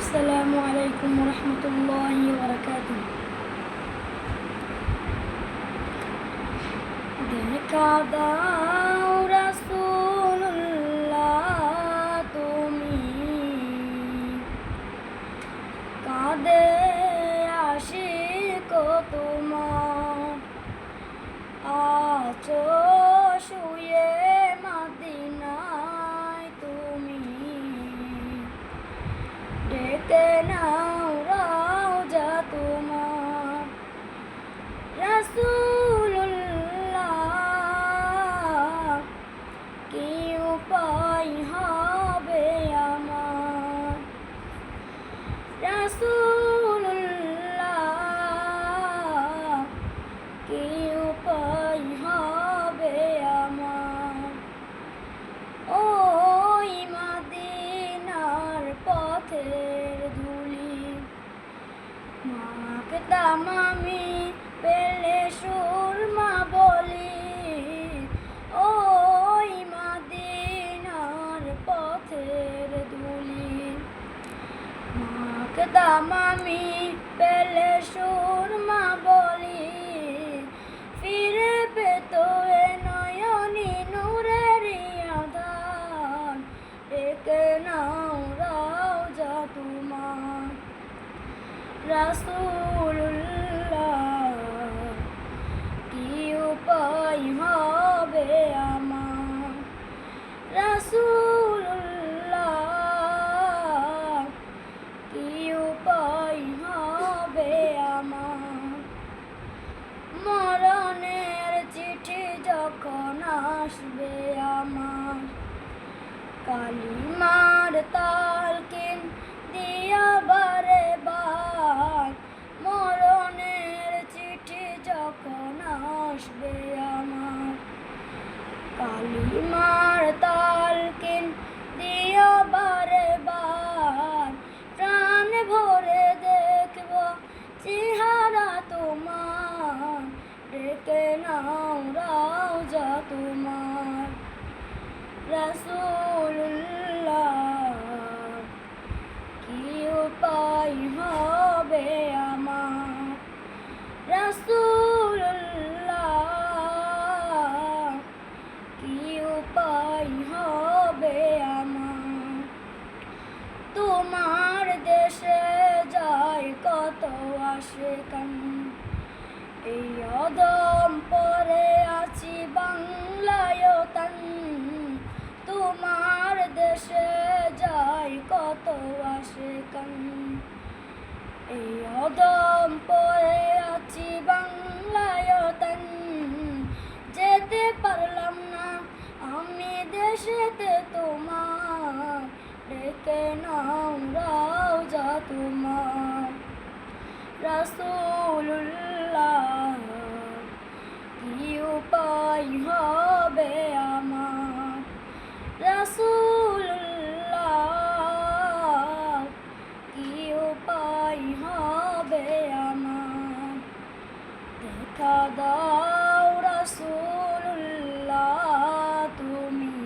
আসসালামু আলাইকুম রহমতুল্লাহি ওয়া দেখা দাও রাসূলুল্লাহ, তুমি কাঁদে আশিক তোমার, আছো শুয়ে মদিনায় তুমি, ডেকে নাও রওজা তোমার। রাসূলুল্লাহ, কি উপায় হবে আমার? রাসূলুল্লাহ, কি উপায় হবে আমার? ওই মদিনার পথের ধুলি মাখতাম আমি, পেলে সুরমা বলি। ওই মদিনার পথের ধুলি মাখতাম আমি, পেলে সুরমা বলি। ফিরে পেত এ নয়নি নূরের আধার, ডেকে নাও রওজা তোমার। রাসূলুল্লাহ, কি উপায় হবে আমার? রাসূলুল্লাহ, কি উপায় হবে আমার? মরণের চিঠি যখন আসবে আমার, কালিমার তালকিন দিয়া বারে বার। মরণের চিঠি যখন আসবে আমার, কালিমার তালকিন দিয়া বারে বার। প্রাণ ভরে দেখব চেহারা তোমার, ডেকে নাও রওজা তোমার। রাসূলুল্লাহ, কি উপায় হবে আমার? রাসূলুল্লাহ, কি উপায় হবে আমার? তোমার দেশে যায় কত আশিকান, এই অদম পরে আছি বাংলায় তান। তোমার দেশে যায় কত আশিকান, এই অদম পরে আছি বাংলায় তান। যেতে পারলাম না আমি দেশেতে তোমার, ডেকে নাও রওজা তোমার। রাসূলুল্লাহ, কি উপায় হবে আমার? রাসূলুল্লাহ, কি উপায় হবে আমার? দেখা দাও রাসূলুল্লাহ, তুমি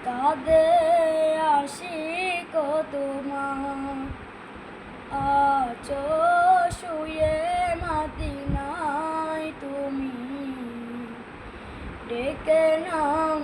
কাঁদে আশিক তোমার, আছো শুয়ে মদিনায় তুমি, ডেকে নাও